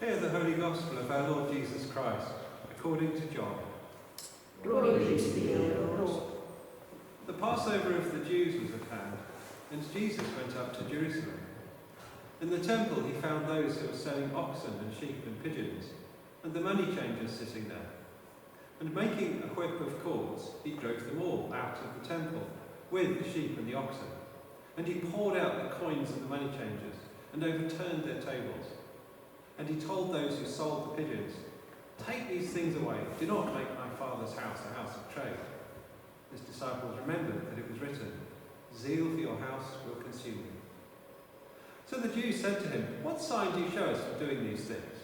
Hear the Holy Gospel of our Lord Jesus Christ, according to John. Glory be to thee, O Lord. The Passover of the Jews was at hand, and Jesus went up to Jerusalem. In the temple he found those who were selling oxen and sheep and pigeons, and the money changers sitting there. And making a whip of cords, he drove them all out of the temple, with the sheep and the oxen. And he poured out the coins of the money changers, and overturned their tables. And he told those who sold the pigeons, "Take these things away, do not make my Father's house a house of trade." His disciples remembered that it was written, "Zeal for your house will consume you." So the Jews said to him, "What sign do you show us for doing these things?"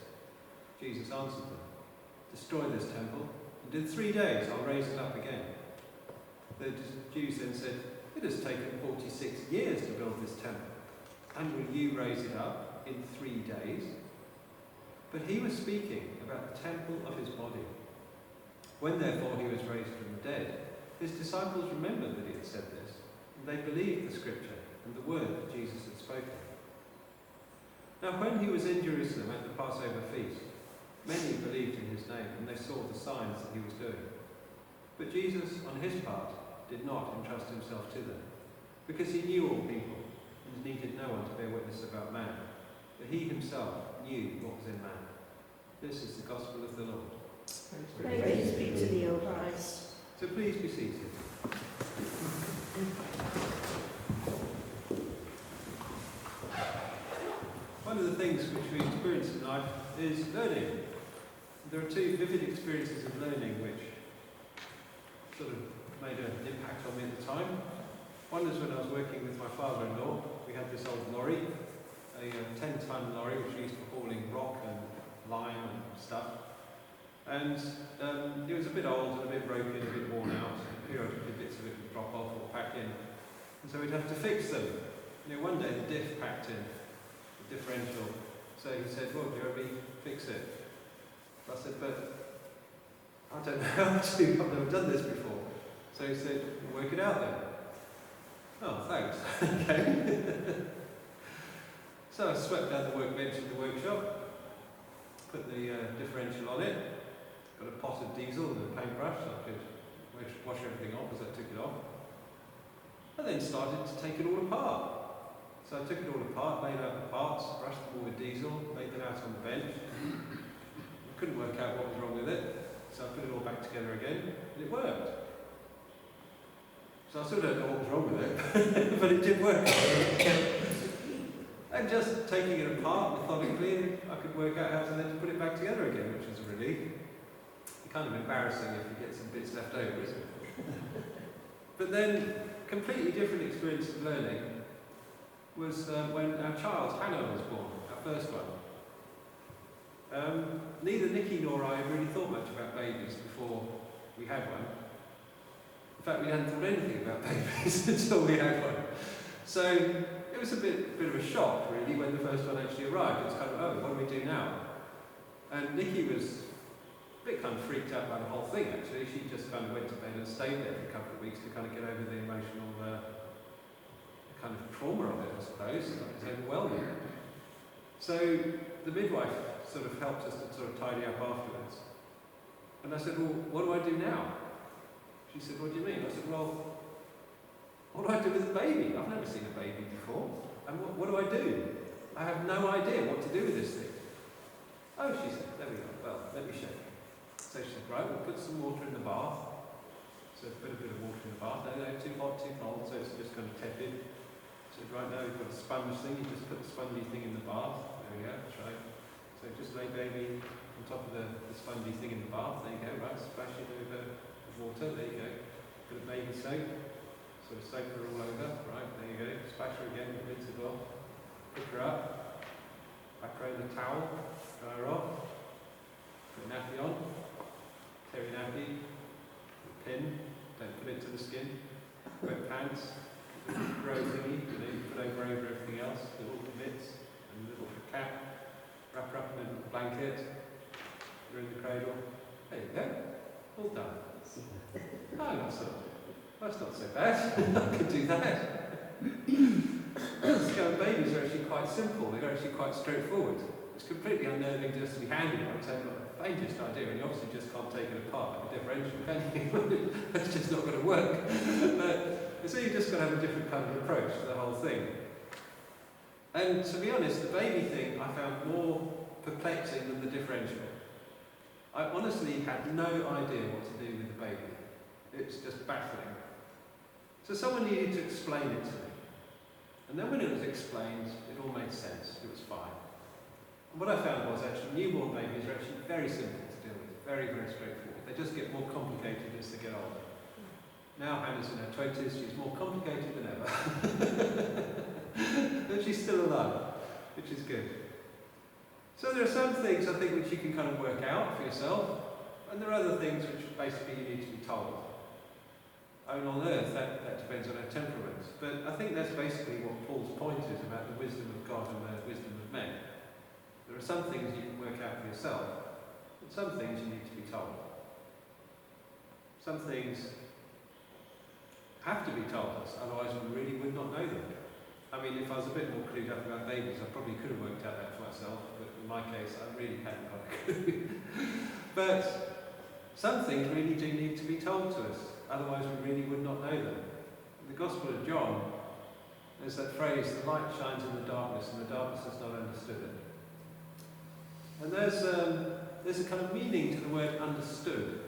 Jesus answered them, "Destroy this temple, and in 3 days I'll raise it up again." The Jews then said, "It has taken 46 years to build this temple, and will you raise it up in 3 days?" But he was speaking about the temple of his body. When therefore he was raised from the dead, his disciples remembered that he had said this, and they believed the scripture and the word that Jesus had spoken. Now when he was in Jerusalem at the Passover feast, many believed in his name, and they saw the signs that he was doing. But Jesus, on his part, did not entrust himself to them, because he knew all people, and needed no one to bear witness about man, but he himself knew what was in man. This is the gospel of the Lord. Praise be to thee, O Christ. So please be seated. One of the things which we experience in life is learning. There are two vivid experiences of learning which sort of made an impact on me at the time. One was when I was working with my father-in-law. We had this old lorry, a 10-ton lorry which we used for hauling rock and lime and stuff. And it was a bit old and a bit broken, a bit worn out. Periodically bits of it would drop off or pack in. And so we'd have to fix them. One day the diff packed in, the differential. So he said, "Well, do you want me to fix it?" I said, "But I don't know how to. I've never done this before." So he said, "Work it out then." "Oh, thanks." Okay. So I swept down the workbench in the workshop, put the differential on it, got a pot of diesel and a paintbrush so I could wash everything off as I took it off. I then started to take it all apart. So I took it all apart, laid out the parts, brushed them all with diesel, laid them out on the bench. I couldn't work out what was wrong with it, so I put it all back together again, and it worked. So I still don't know what was wrong with it, but it did work. And just taking it apart methodically, I could work out how to then put it back together again, which was a relief. Kind of embarrassing if you get some bits left over, isn't it? But then, completely different experience of learning was when our child, Hannah, was born, our first one. Neither Nikki nor I really thought much about babies before we had one. In fact, we hadn't thought anything about babies until we had one. So it was a bit of a shock, really, when the first one actually arrived. It was kind of, "Oh, what do we do now?" And Nikki was a bit kind of freaked out by the whole thing, actually. She just kind of went to bed and stayed there for a couple of weeks to kind of get over the emotional kind of trauma of it, I suppose. It was overwhelming. So the midwife sort of helped us to sort of tidy up afterwards. And I said, "Well, what do I do now?" She said, "What do you mean?" I said, "Well, what do I do with a baby? I've never seen a baby before. And what do I do? I have no idea what to do with this thing." "Oh," she said, "there we go. Well, let me show you." So she said, "Right, we'll put some water in the bath." So put a bit of water in the bath. No, too hot, too cold, so it's just kind of tepid. So right now we've got a sponge thing. You just put the spongy thing in the bath. There we go, that's right. So just lay baby on top of the spongy thing in the bath. There you go, right, splash it over with water. There you go. Bit of baby soap. Sort of soak her all over. Right, there you go. Splash her again, rinse it off. Pick her up. Back her in the towel. Dry her off. Put a nappy on. Terry nappy. Pin. Don't put it to the skin. Wet pants. Grow thingy, put over everything else, little bits, and a little cap, wrap her up in a blanket, put her in the cradle. There you go, all done. That's not so bad. I could do that. Scale babies are actually quite simple, they're actually quite straightforward. It's completely unnerving just to be handed one, so I've got the faintest idea, and you obviously just can't take it apart like a differential, can you? It's just not going to work. But so you've just got to have a different kind of approach to the whole thing. And to be honest, the baby thing I found more perplexing than the differential. I honestly had no idea what to do with the baby. It's just baffling. So someone needed to explain it to me. And then when it was explained, it all made sense. It was fine. And what I found was actually newborn babies are actually very simple to deal with. Very, very straightforward. They just get more complicated as they get older. Now Hannah's in her 20s, she's more complicated than ever. But she's still alive, which is good. So there are some things I think which you can kind of work out for yourself, and there are other things which basically you need to be told. I mean, on earth, that depends on our temperament. But I think that's basically what Paul's point is about the wisdom of God and the wisdom of men. There are some things you can work out for yourself, and some things you need to be told. Some things have to be told us, otherwise we really would not know them. I mean, if I was a bit more clued up about babies, I probably could have worked out that for myself, but in my case, I really hadn't got a clue. But some things really do need to be told to us, otherwise we really would not know them. In the Gospel of John, there's that phrase, the light shines in the darkness, and the darkness has not understood it. And there's a kind of meaning to the word understood.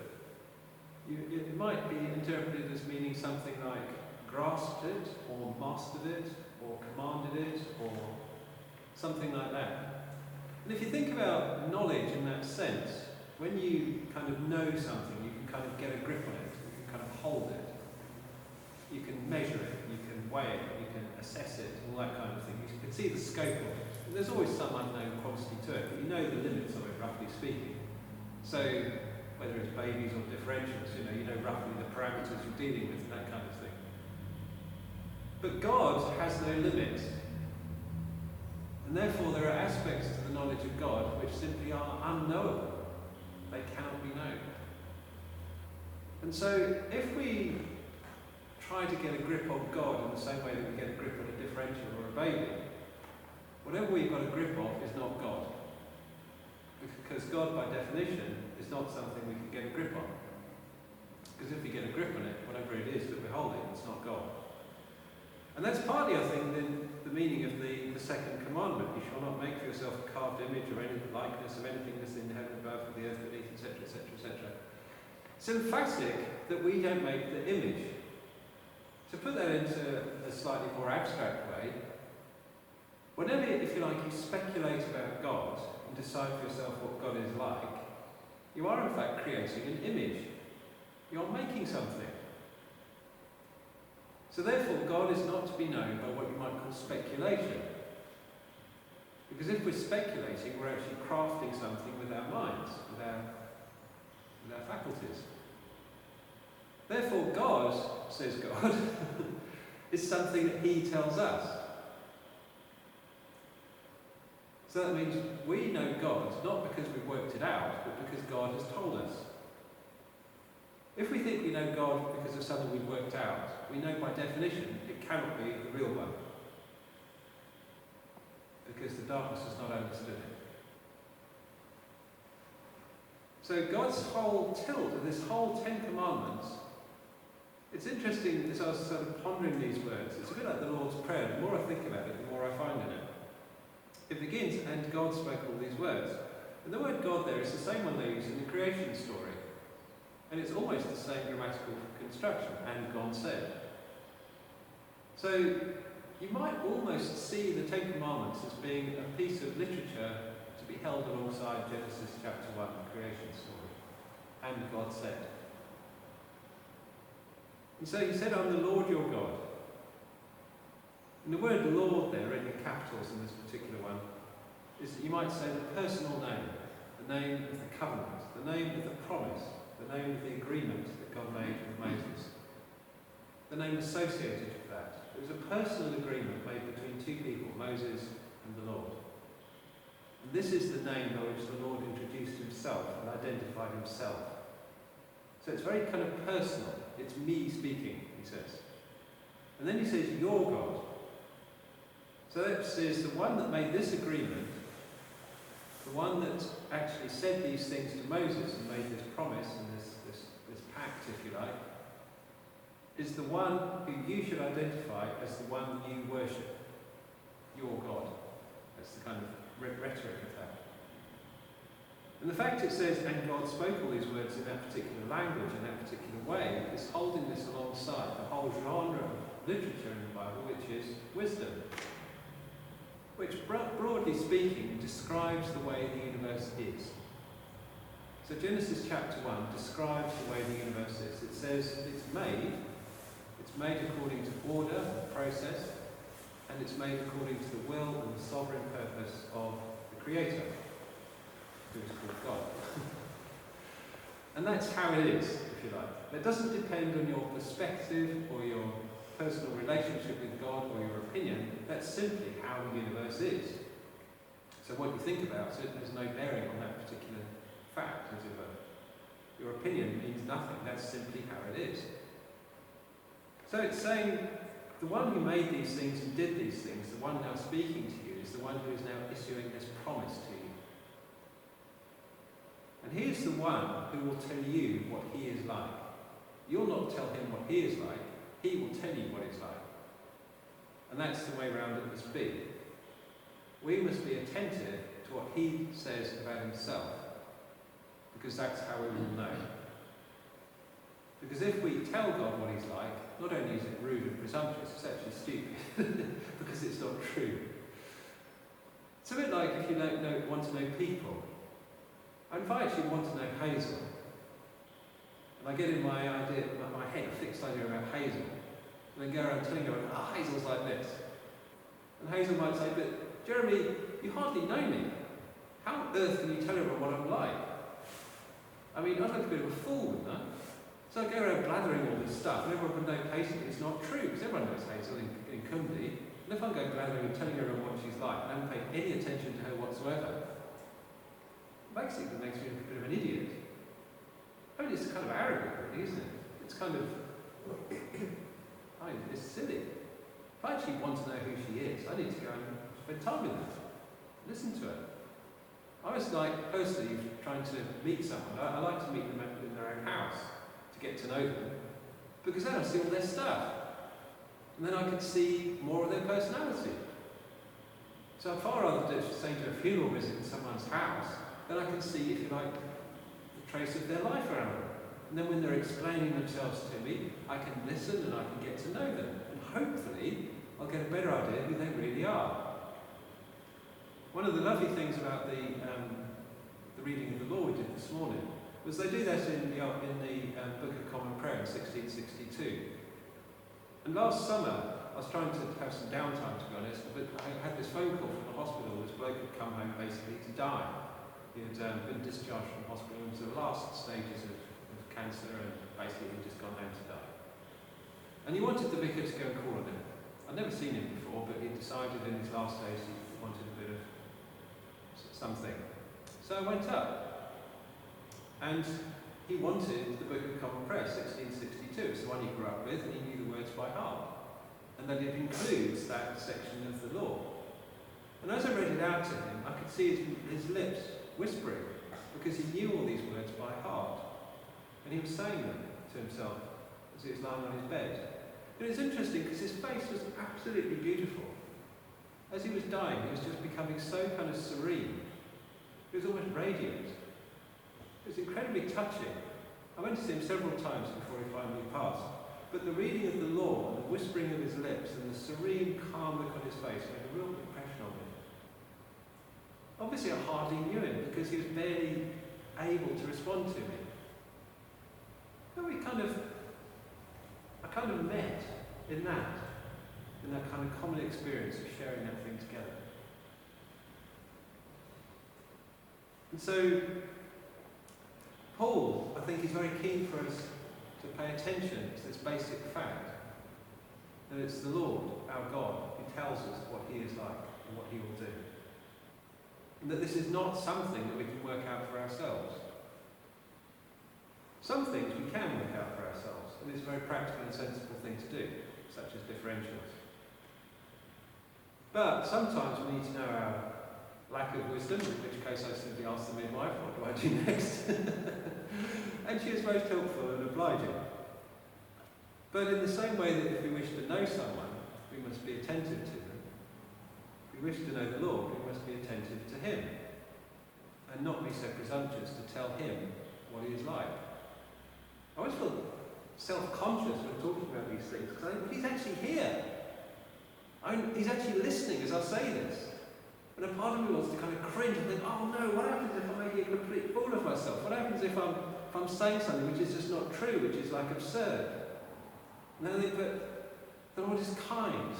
It might be interpreted as meaning something like grasped it, or mastered it, or commanded it, or something like that. And if you think about knowledge in that sense, when you kind of know something, you can kind of get a grip on it, you can kind of hold it, you can measure it, you can weigh it, you can assess it, all that kind of thing. You can see the scope of it. There's always some unknown quantity to it, but you know the limits of it, roughly speaking. So whether it's babies or differentials, you know roughly the parameters you're dealing with, that kind of thing. But God has no limits. And therefore there are aspects to the knowledge of God which simply are unknowable. They cannot be known. And so if we try to get a grip on God in the same way that we get a grip on a differential or a baby, whatever we've got a grip of is not God. Because God, by definition, is not something we can get a grip on. Because if we get a grip on it, whatever it is that we're holding, it's not God. And that's partly, I think, the meaning of the second commandment. You shall not make for yourself a carved image or any likeness of anything that's in the heaven above, or the earth beneath, etc., etc., etc. It's emphatic that we don't make the image. To put that into a slightly more abstract way, whenever, if you like, you speculate about God and decide for yourself what God is like, you are in fact creating an image. You're making something. So therefore, God is not to be known by what you might call speculation. Because if we're speculating, we're actually crafting something with our minds, with our faculties. Therefore, God, says God, is something that He tells us. So that means we know God, not because we've worked it out, but because God has told us. If we think we know God because of something we've worked out, we know by definition it cannot be the real one. Because the darkness has not understood it. So God's whole tilt of this whole 10 Commandments, it's interesting as I was sort of pondering these words, it's a bit like the Lord's Prayer. The more I think about it, the more I find in it. It begins, and God spoke all these words. And the word God there is the same one they use in the creation story. And it's almost the same grammatical construction, and God said. So you might almost see the 10 Commandments as being a piece of literature to be held alongside Genesis chapter 1, the creation story. And God said. And so He said, I'm the Lord your God. And the word Lord there, in the capitals in this particular one, is, you might say, the personal name, the name of the covenant, the name of the promise, the name of the agreement that God made with Moses. The name associated with that. It was a personal agreement made between two people, Moses and the Lord. And this is the name by which the Lord introduced Himself and identified Himself. So it's very kind of personal. It's me speaking, He says. And then He says, your God. So that says the one that made this agreement the one that actually said these things to Moses and made this promise and this pact, if you like, is the one who you should identify as the one you worship, your God. That's the kind of rhetoric of that. And the fact it says, and God spoke all these words in that particular language, in that particular way, is holding this alongside the whole genre of literature in the Bible, which is wisdom, which, broadly speaking, describes the way the universe is. So Genesis chapter 1 describes the way the universe is. It says it's made according to order, process, and it's made according to the will and the sovereign purpose of the Creator, who is called God. And that's how it is, if you like. It doesn't depend on your perspective or your personal relationship with God or your opinion. That's simply how the universe is. So what you think about it has no bearing on that particular fact, as it were. Your opinion means nothing. That's simply how it is. So it's saying the one who made these things and did these things, the one now speaking to you, is the one who is now issuing this promise to you. And he is the one who will tell you what he is like. You'll not tell him what he is like. He will tell you what he's like. And that's the way round it must be. We must be attentive to what he says about himself, because that's how we will know. Because if we tell God what he's like, not only is it rude and presumptuous, it's actually stupid, because it's not true. It's a bit like if you want to know people. And if I actually want to know Hazel, and I get in my head a fixed idea about Hazel, and then go around telling her, Hazel's like this. And Hazel might say, but Jeremy, you hardly know me. How on earth can you tell everyone what I'm like? I mean, I'd look a bit of a fool, wouldn't I? So I go around blathering all this stuff, and everyone can know patiently it's not true, because everyone knows Hazel in Cwmdu. And if I go blathering and telling everyone what she's like, I don't pay any attention to her whatsoever, basically makes me a bit of an idiot. I mean, it's kind of arrogant, really, isn't it? It's kind of, it's silly. If I actually want to know who she is, I need to go and spend time with her, listen to her. I was like, personally, trying to meet someone. I like to meet them in their own house, to get to know them, because then I see all their stuff. And then I can see more of their personality. So I'd far rather say to a funeral visit in someone's house, then I can see, if you like, the trace of their life around them. And then when they're explaining themselves to me, I can listen and I can get to know them. And hopefully, I'll get a better idea who they really are. One of the lovely things about the reading of the law we did this morning was they do that in the Book of Common Prayer in 1662. And last summer, I was trying to have some downtime, to be honest, but I had this phone call from the hospital. This bloke had come home basically to die. He had been discharged from hospital into the last stages of cancer, and basically he'd just gone home to die. And he wanted the vicar to go and call on him. I'd never seen him before, but he decided in his last days he wanted a bit of something. So I went up, and he wanted the Book of Common Prayer, 1662. It's the one he grew up with, and he knew the words by heart. And then it includes that section of the law. And as I read it out to him, I could see his lips whispering, because he knew all these words by heart. And he was saying them to himself as he was lying on his bed. And it was interesting because his face was absolutely beautiful. As he was dying, he was just becoming so kind of serene. He was almost radiant. It was incredibly touching. I went to see him several times before he finally passed. But the reading of the law and the whispering of his lips and the serene, calm look on his face made a real impression on me. Obviously, I hardly knew him because he was barely able to respond to me. But I kind of met in that kind of common experience of sharing that thing together. And so, Paul, I think, is very keen for us to pay attention to this basic fact that it's the Lord, our God, who tells us what he is like and what he will do. And that this is not something that we can work out for ourselves. Some things we can work out for ourselves, and it's a very practical and sensible thing to do, such as differentials. But sometimes we need to know our lack of wisdom, in which case I simply ask the midwife, what do I do next? And she is most helpful and obliging. But in the same way that if we wish to know someone, we must be attentive to them. If we wish to know the Lord, we must be attentive to him, and not be so presumptuous to tell him what he is like. I always feel self-conscious when talking about these things, because I think he's actually here. He's actually listening as I say this. And a part of me wants to kind of cringe and think, oh no, what happens if I make a complete fool of myself? What happens if I'm saying something which is just not true, which is like absurd? And then I think, but the Lord is kind.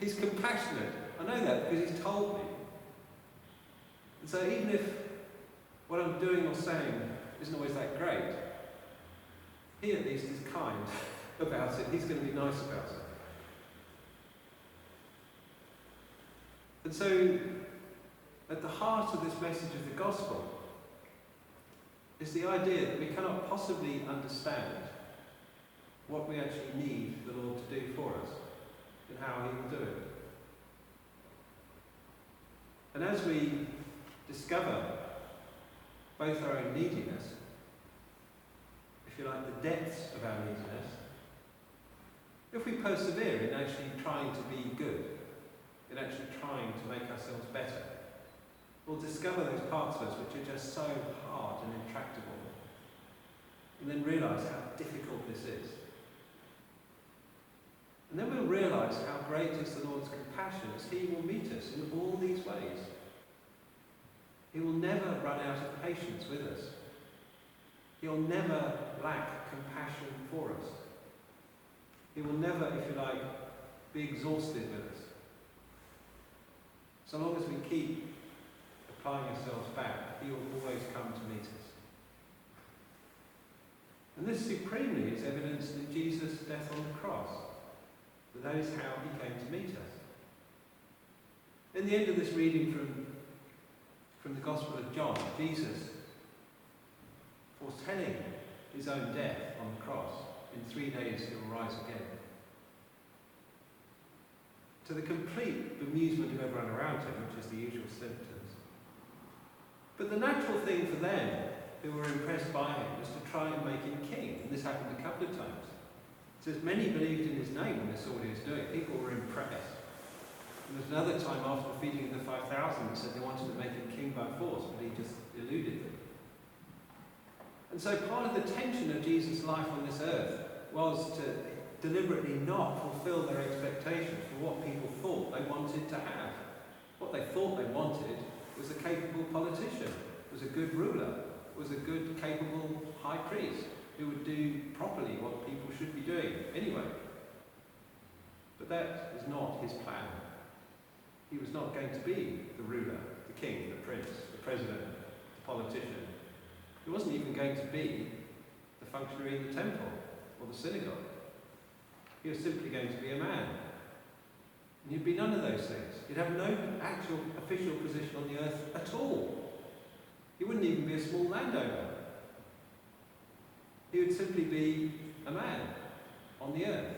He's compassionate. I know that because he's told me. And so even if what I'm doing or saying isn't always that great, he at least is kind about it. He's going to be nice about it. And so, at the heart of this message of the gospel is the idea that we cannot possibly understand what we actually need the Lord to do for us and how he will do it. And as we discover both our own neediness, if you like, the depths of our neediness, if we persevere in actually trying to be good, in actually trying to make ourselves better, we'll discover those parts of us which are just so hard and intractable, and then realise how difficult this is. And then we'll realise how great is the Lord's compassion as he will meet us in all these ways. He will never run out of patience with us. He'll never lack compassion for us. He will never, if you like, be exhausted with us. So long as we keep applying ourselves back, he will always come to meet us. And this supremely is evidenced in Jesus' death on the cross. But that is how he came to meet us. In the end of this reading from the Gospel of John, Jesus, foretelling his own death on the cross, in 3 days he will rise again. To the complete bemusement of everyone around him, which is the usual symptoms. But the natural thing for them, who were impressed by him, was to try and make him king. And this happened a couple of times. It says many believed in his name when they saw what he was doing. People were impressed. And there's another time after the feeding of the 5,000 that said they wanted to make him king by force, but he just eluded them. And so part of the tension of Jesus' life on this earth was to deliberately not fulfill their expectations for what people thought they wanted to have. What they thought they wanted was a capable politician, was a good ruler, was a good, capable high priest who would do properly what people should be doing anyway. But that is not his plan. He was not going to be the ruler, the king, the prince, the president, the politician. He wasn't even going to be the functionary in the temple or the synagogue. He was simply going to be a man. And he'd be none of those things. He'd have no actual official position on the earth at all. He wouldn't even be a small landowner. He would simply be a man on the earth.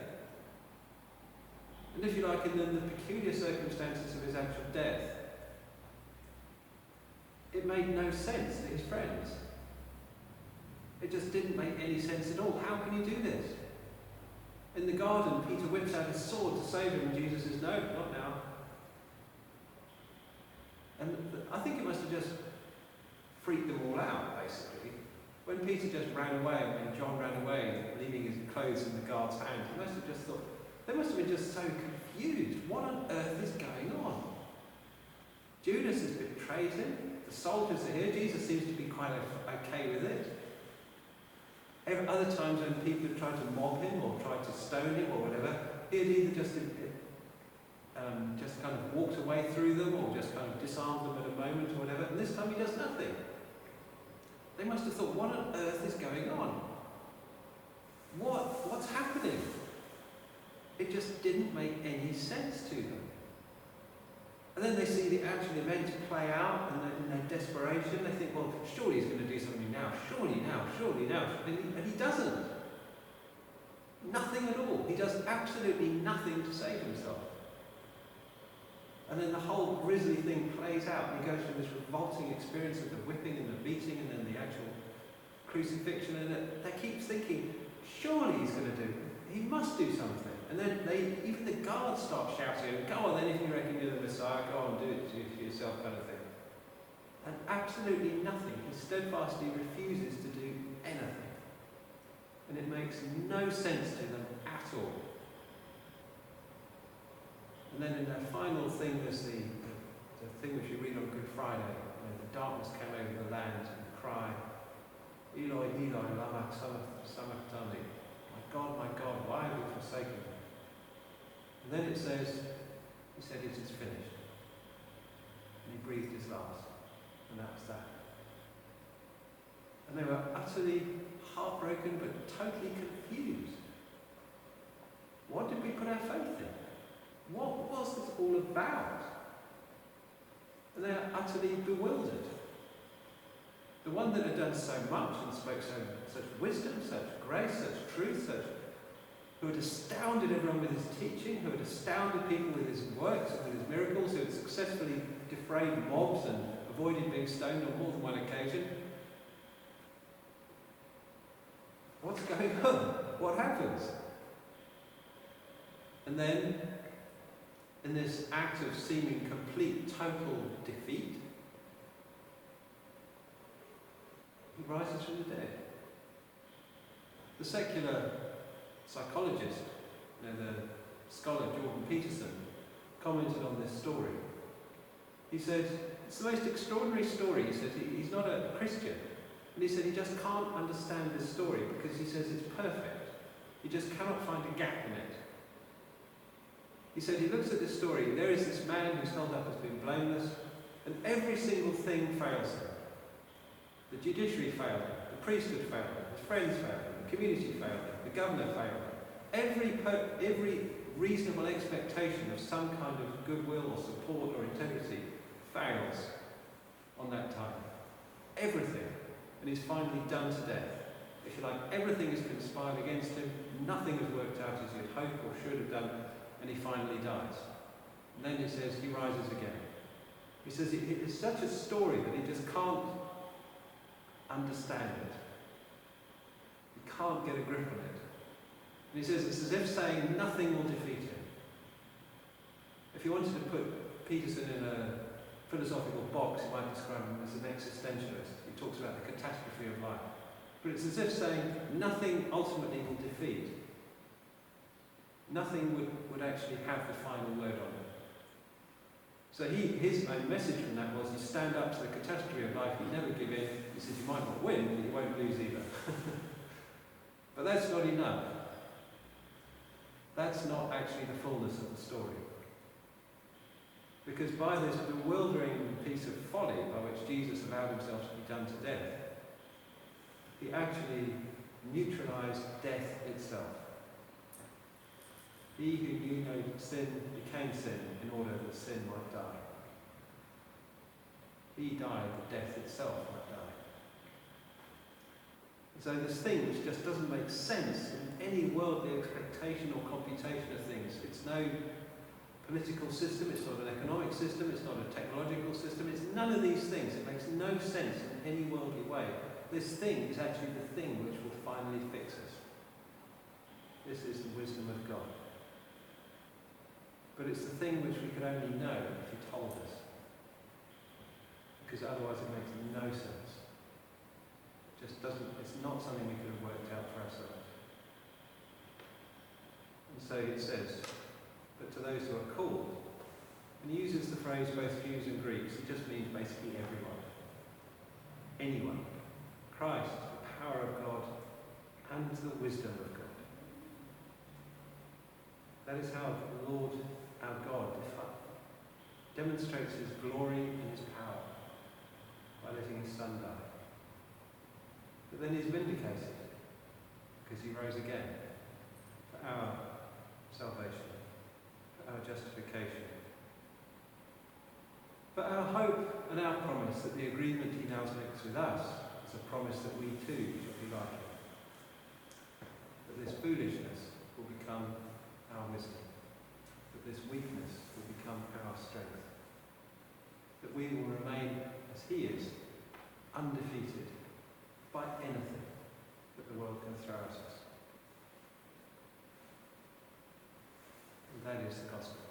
And if you like, in the peculiar circumstances of his actual death, it made no sense to his friends. It just didn't make any sense at all. How can you do this? In the garden, Peter whips out his sword to save him, and Jesus says, no, not now. And I think it must have just freaked them all out, basically. When Peter just ran away, and when John ran away, leaving his clothes in the guard's hands, he must have just thought, they must have been just so confused. What on earth is going on? Judas has betrayed him. The soldiers are here. Jesus seems to be quite okay with it. Other times when people had tried to mob him or tried to stone him or whatever, he had either just kind of walked away through them or just kind of disarmed them at a moment or whatever. And this time he does nothing. They must have thought, what on earth is going on? What's happening? It just didn't make any sense to them. And then they see the actual events play out, and in their desperation, they think, well, surely he's going to do something now, surely now. And he doesn't. Nothing at all. He does absolutely nothing to save himself. And then the whole grisly thing plays out, and he goes through this revolting experience of the whipping and the beating and then the actual crucifixion, and they keep thinking, surely he's going to do, he must do something. And then even the guards start shouting, go on then, if you reckon you're the Messiah, go on, do it to yourself, kind of thing. And absolutely nothing. He steadfastly refuses to do anything. And it makes no sense to them at all. And then in that final thing, there's the thing which you read on Good Friday, when the darkness came over the land and the cry, Eloi, Eloi, lama sabachthani. My God, why have you forsaken me? And then it says, he said, it is finished. And he breathed his last. And that was that. And they were utterly heartbroken but totally confused. What did we put our faith in? What was this all about? And they're utterly bewildered. The one that had done so much and spoke such wisdom, such grace, such truth, who had astounded everyone with his teaching, who had astounded people with his works and with his miracles, who had successfully defrayed mobs and avoided being stoned on more than one occasion. What's going on? What happens? And then, in this act of seeming complete, total defeat, he rises from the dead. The secular psychologist, the scholar Jordan Peterson, commented on this story. He said, it's the most extraordinary story. He said, he's not a Christian. And he said he just can't understand this story because he says it's perfect. He just cannot find a gap in it. He said he looks at this story, there is this man who's held up as being blameless, and every single thing fails him. The judiciary failed him, the priesthood failed him, his friends failed him, the community failed him, the governor failed him. Every reasonable expectation of some kind of goodwill or support or integrity fails on that time. Everything. And he's finally done to death. If you like, everything has conspired against him, nothing has worked out as you'd hope or should have done, and he finally dies. And then he says he rises again. He says it's such a story that he just can't understand it. He can't get a grip on it. And he says it's as if saying nothing will defeat him. If you wanted to put Peterson in a philosophical box, you might describe him as an existentialist. He talks about the catastrophe of life. But it's as if saying nothing ultimately will defeat. Nothing would actually have the final word on it. So his own message from that was, you stand up to the catastrophe of life, you never give in. He says you might not win, but you won't lose either. But that's not enough. That's not actually the fullness of the story. Because by this bewildering piece of folly by which Jesus allowed himself to be done to death, he actually neutralized death itself. He who knew no sin became sin in order that sin might die. He died that death itself might die. And so this thing which just doesn't make sense in any worldly expectation or computation of things, it's no political system, it's not an economic system, it's not a technological system, it's none of these things. It makes no sense in any worldly way. This thing is actually the thing which will finally fix us. This is the wisdom of God. But it's the thing which we could only know if he told us. Because otherwise it makes no sense. It just doesn't, it's not something we could have worked out for ourselves. And so it says, but to those who are called, and he uses the phrase both Jews and Greeks, it just means basically everyone. Anyone. Christ, the power of God, and the wisdom of God. That is how the Lord, our God, demonstrates his glory and his power by letting his Son die. But then he's vindicated because he rose again for our salvation, for our justification. But our hope and our promise that the agreement he now makes with us is a promise that we too shall be like him. That this foolishness will become our wisdom. That this weakness will become our strength. we will remain as he is, undefeated by anything that the world can throw at us. And that is the gospel.